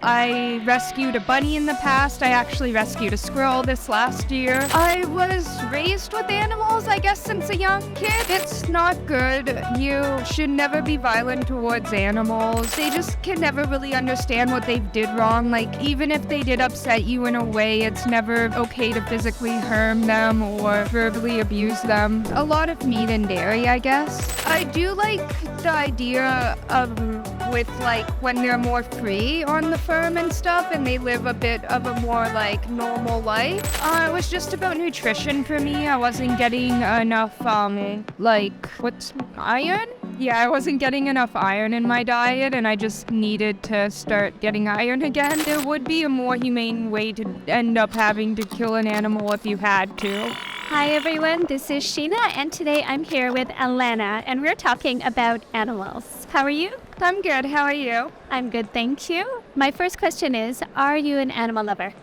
I rescued a bunny in the past. I actually rescued a squirrel this last year. I was raised with animals, I guess, since a young kid. It's not good. You should never be violent towards animals. They just can never really understand what they did wrong. Like, even if they did upset you in a way, it's never okay to physically harm them or verbally abuse them. A lot of meat and dairy, I guess. I do like the idea of with like when they're more free on the farm and stuff and they live a bit of a more like normal life. It was just about nutrition for me. I wasn't getting enough iron? Yeah, I wasn't getting enough iron in my diet and I just needed to start getting iron again. There would be a more humane way to end up having to kill an animal if you had to. Hi everyone, this is Sheena and today I'm here with Alana and we're talking about animals. How are you? I'm good, how are you? I'm good, thank you. My first question is, are you an animal lover?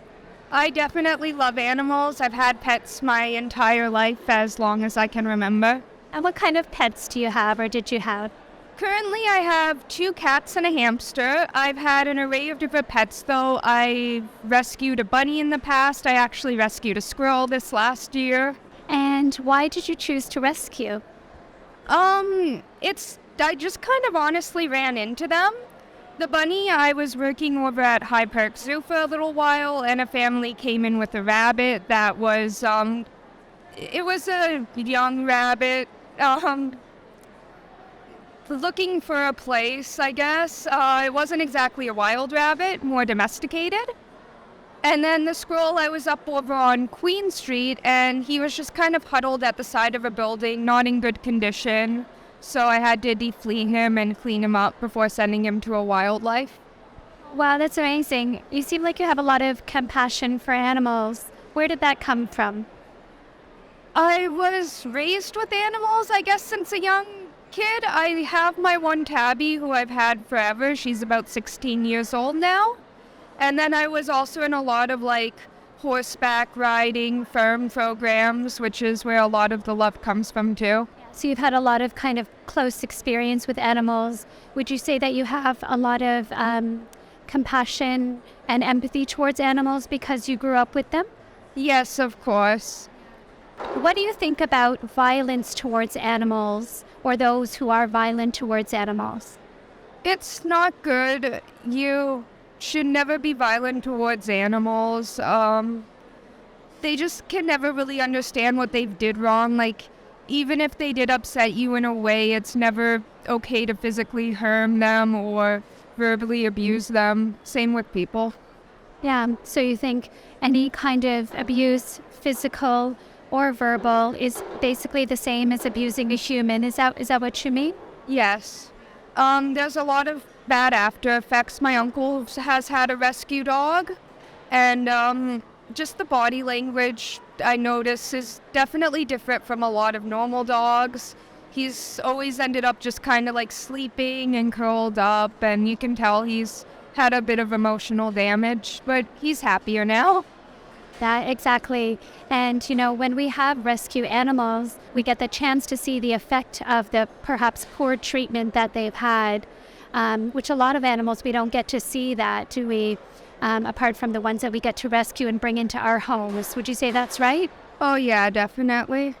I definitely love animals. I've had pets my entire life as long as I can remember. And what kind of pets do you have or did you have? Currently, I have 2 cats and a hamster. I've had an array of different pets, though. I rescued a bunny in the past. I actually rescued a squirrel this last year. And why did you choose to rescue? I just kind of honestly ran into them. The bunny, I was working over at Hyde Park Zoo for a little while, and a family came in with a rabbit that was, it was a young rabbit, looking for a place, I guess. It wasn't exactly a wild rabbit, more domesticated. And then the squirrel, I was up over on Queen Street, and he was just kind of huddled at the side of a building, not in good condition. So I had to deflea him and clean him up before sending him to a wildlife. Wow, that's amazing. You seem like you have a lot of compassion for animals. Where did that come from? I was raised with animals, I guess, since a young kid. I have my one tabby who I've had forever. She's about 16 years old now. And then I was also in a lot of horseback riding farm programs, which is where a lot of the love comes from too. So you've had a lot of kind of close experience with animals. Would you say that you have a lot of compassion and empathy towards animals because you grew up with them? Yes, of course. What do you think about violence towards animals or those who are violent towards animals? It's not good. You should never be violent towards animals. They just can never really understand what they did wrong. Even if they did upset you in a way, it's never okay to physically harm them or verbally abuse them. Same with people. Yeah, so you think any kind of abuse, physical or verbal, is basically the same as abusing a human. Is that what you mean? Yes. There's a lot of bad after effects. My uncle has had a rescue dog, and just the body language I notice is definitely different from a lot of normal dogs. He's always ended up just kind of sleeping and curled up, and you can tell he's had a bit of emotional damage, but he's happier now. That exactly. And, when we have rescue animals, we get the chance to see the effect of the perhaps poor treatment that they've had, which a lot of animals, we don't get to see that, do we? Apart from the ones that we get to rescue and bring into our homes. Would you say that's right? Oh, yeah, definitely.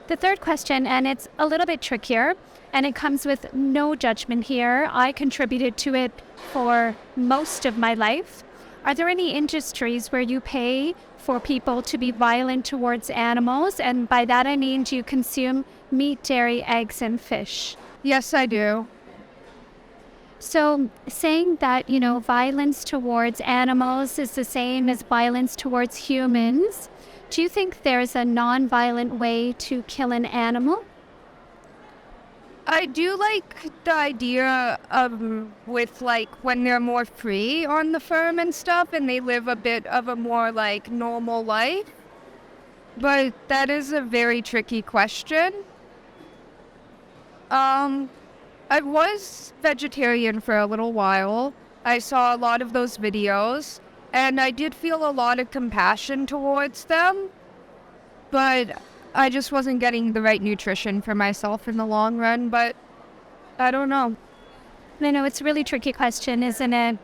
The third question, and it's a little bit trickier, and it comes with no judgment here. I contributed to it for most of my life. Are there any industries where you pay for people to be violent towards animals? And by that I mean, do you consume meat, dairy, eggs, and fish? Yes, I do. So saying that, violence towards animals is the same as violence towards humans, do you think there's a non-violent way to kill an animal? I do like the idea of when they're more free on the farm and stuff and they live a bit of a more normal life. But that is a very tricky question. I was vegetarian for a little while. I saw a lot of those videos, and I did feel a lot of compassion towards them, but I just wasn't getting the right nutrition for myself in the long run, but I don't know. I know it's a really tricky question, isn't it?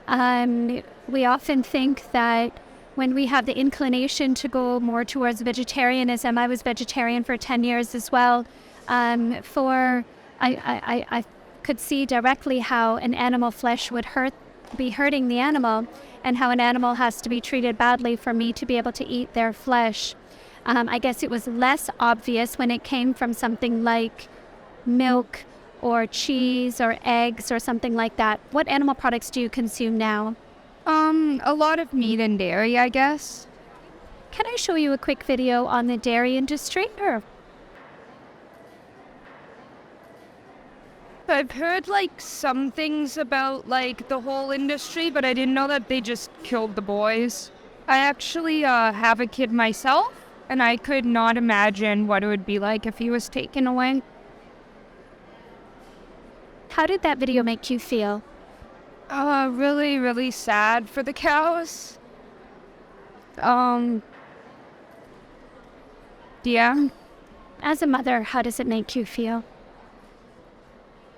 We often think that when we have the inclination to go more towards vegetarianism, I was vegetarian for 10 years as well, I could see directly how an animal flesh would be hurting the animal, and how an animal has to be treated badly for me to be able to eat their flesh. I guess it was less obvious when it came from something like milk or cheese or eggs or something like that. What animal products do you consume now? A lot of meat and dairy, I guess. Can I show you a quick video on the dairy industry? Or I've heard like some things about like the whole industry, but I didn't know that they just killed the boys. I actually have a kid myself, and I could not imagine what it would be like if he was taken away. how did that video make you feel? Really, really sad for the cows. Yeah. As a mother, how does it make you feel?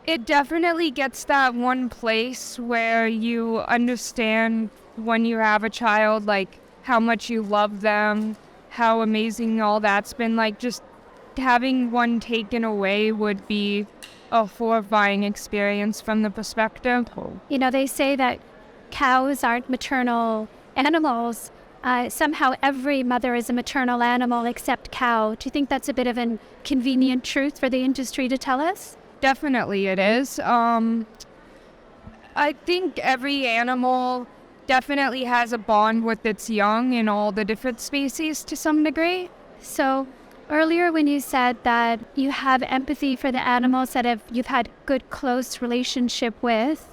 It definitely gets that one place where you understand when you have a child, like how much you love them, how amazing all that's been. Like just having one taken away would be a horrifying experience from the perspective. You know, they say that cows aren't maternal animals. Somehow every mother is a maternal animal except cow. Do you think that's a bit of a convenient truth for the industry to tell us? Definitely it is. I think every animal definitely has a bond with its young in all the different species to some degree. So earlier when you said that you have empathy for the animals that you've had good, close relationship with,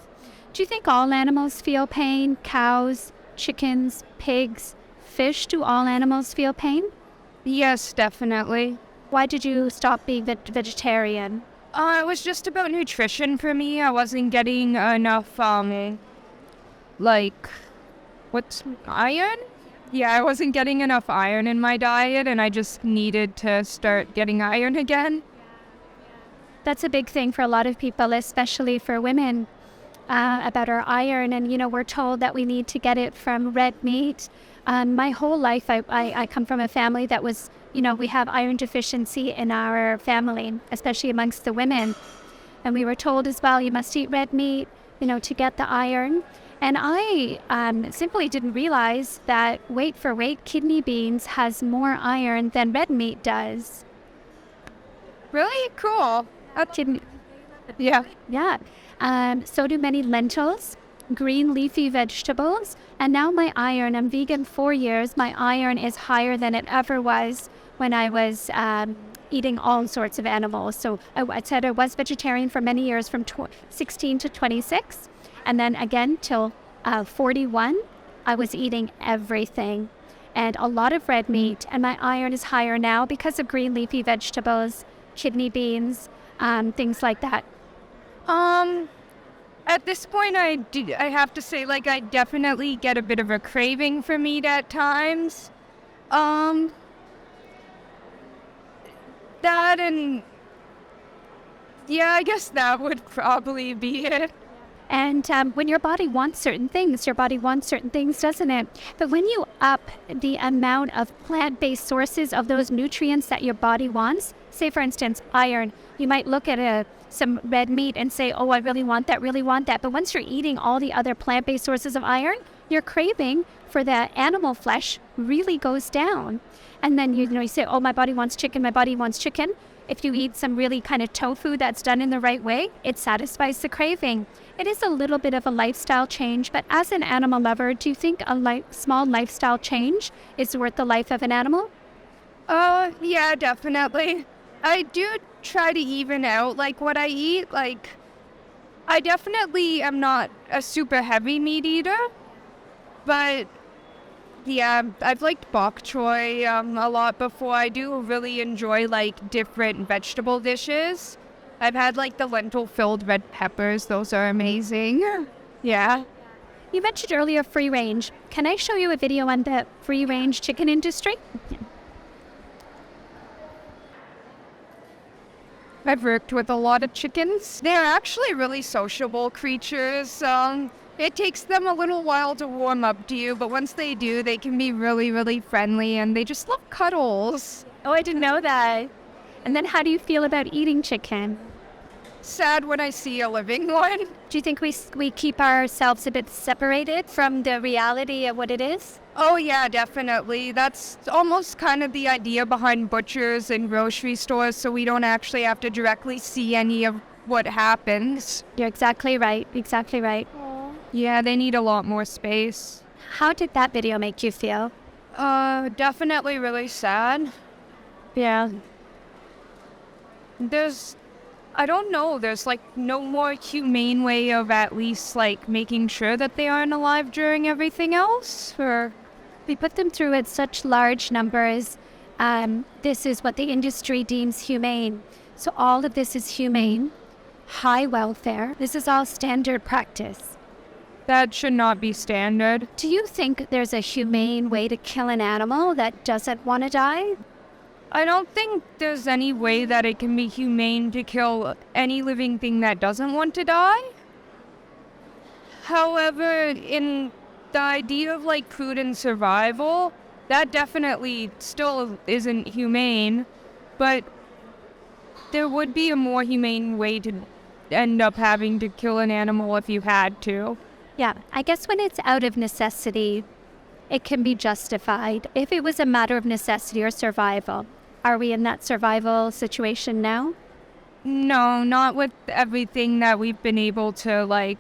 do you think all animals feel pain? Cows, chickens, pigs, fish, do all animals feel pain? Yes, definitely. Why did you stop being vegetarian? It was just about nutrition for me. I wasn't getting enough, iron? Yeah, I wasn't getting enough iron in my diet, and I just needed to start getting iron again. That's a big thing for a lot of people, especially for women, about our iron. And, you know, we're told that we need to get it from red meat. My whole life, I come from a family that was, you know, we have iron deficiency in our family, especially amongst the women. And we were told as well, you must eat red meat, you know, to get the iron. And I simply didn't realize that, weight for weight, kidney beans has more iron than red meat does. Really? Cool. Kidney. Yeah. Yeah. So do many lentils, green leafy vegetables. And now my iron, I'm vegan 4 years, my iron is higher than it ever was when I was eating all sorts of animals. So I said I was vegetarian for many years, from 16 to 26. And then again till 41, I was eating everything and a lot of red meat. And my iron is higher now because of green leafy vegetables, kidney beans, things like that. At this point, I have to say, like, I definitely get a bit of a craving for meat at times. That and... yeah, I guess that would probably be it. And when your body wants certain things, doesn't it? But when you up the amount of plant-based sources of those nutrients that your body wants, say for instance, iron, you might look at some red meat and say, oh, I really want that. But once you're eating all the other plant-based sources of iron, your craving for the animal flesh really goes down. And then you say, oh, my body wants chicken. If you eat some really kind of tofu that's done in the right way, it satisfies the craving. It is a little bit of a lifestyle change, but as an animal lover, do you think a small lifestyle change is worth the life of an animal? Yeah, definitely. I do try to even out, like, what I eat. Like, I definitely am not a super heavy meat eater, but yeah, I've liked bok choy a lot before. I do really enjoy, like, different vegetable dishes. I've had, like, the lentil-filled red peppers. Those are amazing. Yeah. You mentioned earlier free range. Can I show you a video on the free range chicken industry? I've worked with a lot of chickens. They're actually really sociable creatures. It takes them a little while to warm up to you, but once they do, they can be really, really friendly, and they just love cuddles. Oh, I didn't know that. And then how do you feel about eating chicken? Sad when I see a living one. Do you think we keep ourselves a bit separated from the reality of what it is? Oh yeah, definitely. That's almost kind of the idea behind butchers and grocery stores, so we don't actually have to directly see any of what happens. You're exactly right. Exactly right. Yeah, they need a lot more space. How did that video make you feel? Definitely really sad. Yeah. I don't know, there's like no more humane way of at least like making sure that they aren't alive during everything else. Or We put them through at such large numbers. This is what the industry deems humane. So all of this is humane, high welfare. This is all standard practice. that should not be standard. Do you think there's a humane way to kill an animal that doesn't want to die? I don't think there's any way that it can be humane to kill any living thing that doesn't want to die. However, in the idea of like food and survival, that definitely still isn't humane, but there would be a more humane way to end up having to kill an animal if you had to. Yeah, I guess when it's out of necessity, it can be justified. If it was a matter of necessity or survival, are we in that survival situation now? No, not with everything that we've been able to like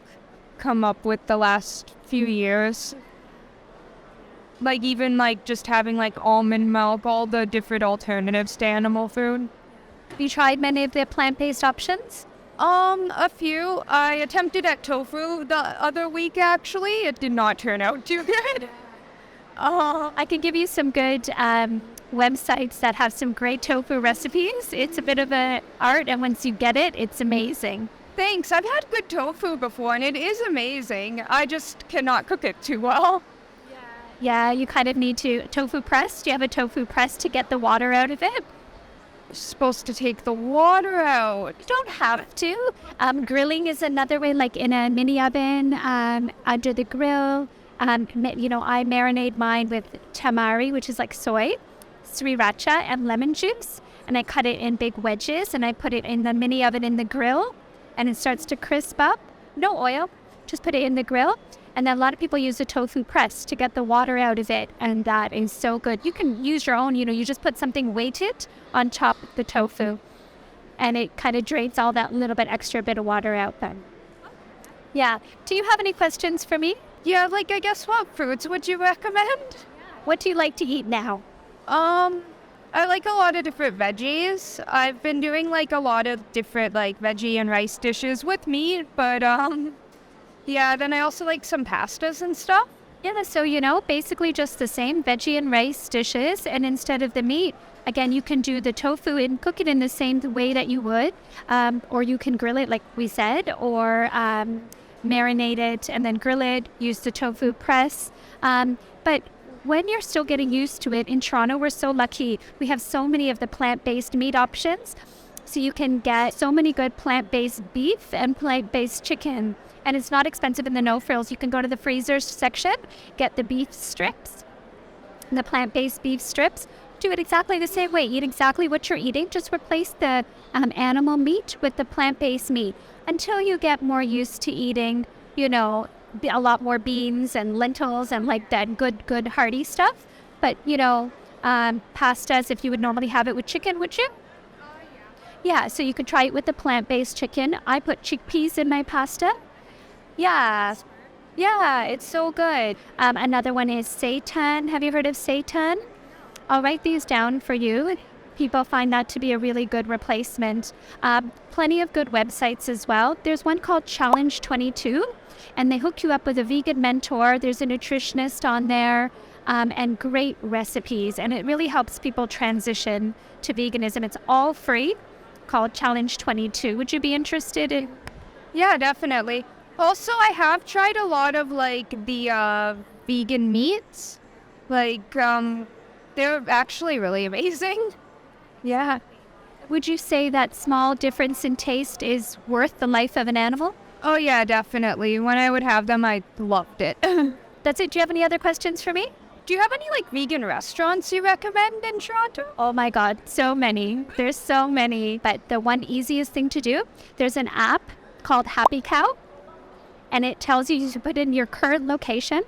come up with the last few years. Like even like just having like almond milk, all the different alternatives to animal food. Have you tried many of the plant-based options? A few. I attempted at tofu the other week actually. It did not turn out too good. I can give you some good websites that have some great tofu recipes. It's a bit of an art, and once you get it, it's amazing. Thanks. I've had good tofu before, and it is amazing. I just cannot cook it too well. Yeah, you kind of need to. Tofu press? Do you have a tofu press to get the water out of it? You're supposed to take the water out. You don't have to. Grilling is another way, like in a mini oven, under the grill. I marinate mine with tamari, which is like soy, sriracha, and lemon juice. And I cut it in big wedges, and I put it in the mini oven in the grill, and it starts to crisp up. No oil, just put it in the grill. And then a lot of people use a tofu press to get the water out of it, and that is so good. You can use your own, you just put something weighted on top of the tofu, and it kind of drains all that little bit extra bit of water out then. Yeah. Do you have any questions for me? Yeah, like I guess what foods would you recommend? What do you like to eat now? I like a lot of different veggies. I've been doing like a lot of different like veggie and rice dishes with meat, but yeah, then I also like some pastas and stuff. Yeah, so basically just the same veggie and rice dishes, and instead of the meat, again, you can do the tofu and cook it in the same way that you would, or you can grill it like we said, or marinate it and then grill it, use the tofu press. But when you're still getting used to it, in Toronto, we're so lucky. We have so many of the plant-based meat options. So you can get so many good plant-based beef and plant-based chicken. And it's not expensive in the no-frills. You can go to the freezer section, get the beef strips, the plant-based beef strips. Do it exactly the same way. Eat exactly what you're eating. Just replace the animal meat with the plant-based meat until you get more used to eating, a lot more beans and lentils and like that good hearty stuff. But, pastas, if you would normally have it with chicken, would you? Yeah, so you could try it with the plant-based chicken. I put chickpeas in my pasta. Yeah, it's so good. Another one is seitan. Have you heard of seitan? I'll write these down for you. People find that to be a really good replacement. Plenty of good websites as well. There's one called Challenge 22, and they hook you up with a vegan mentor. There's a nutritionist on there, and great recipes. And it really helps people transition to veganism. It's all free, called Challenge 22. Would you be interested in? Yeah, definitely. Also, I have tried a lot of like the vegan meats. Like, they're actually really amazing. Yeah. Would you say that small difference in taste is worth the life of an animal? Oh yeah, definitely. When I would have them, I loved it. That's it. Do you have any other questions for me? Do you have any like vegan restaurants you recommend in Toronto? Oh my God, so many. There's so many. But the one easiest thing to do, there's an app called Happy Cow, and it tells you to put in your current location.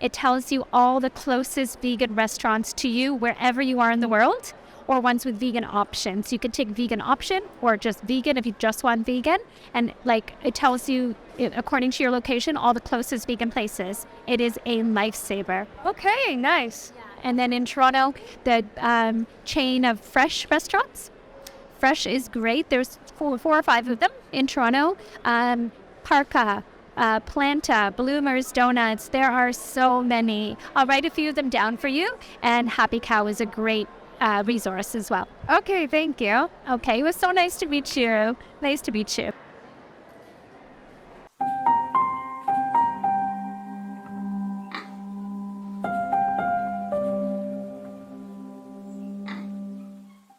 It tells you all the closest vegan restaurants to you wherever you are in the world, or ones with vegan options. You can take vegan option or just vegan if you just want vegan. And like it tells you, according to your location, all the closest vegan places. It is a lifesaver. Okay, nice. And then in Toronto, the chain of Fresh restaurants. Fresh is great. There's four or five of them in Toronto. Parka, Planta, Bloomers Donuts. There are so many. I'll write a few of them down for you. And Happy Cow is a great resource as well. Okay, thank you. Okay, it was so nice to meet you. Nice to meet you.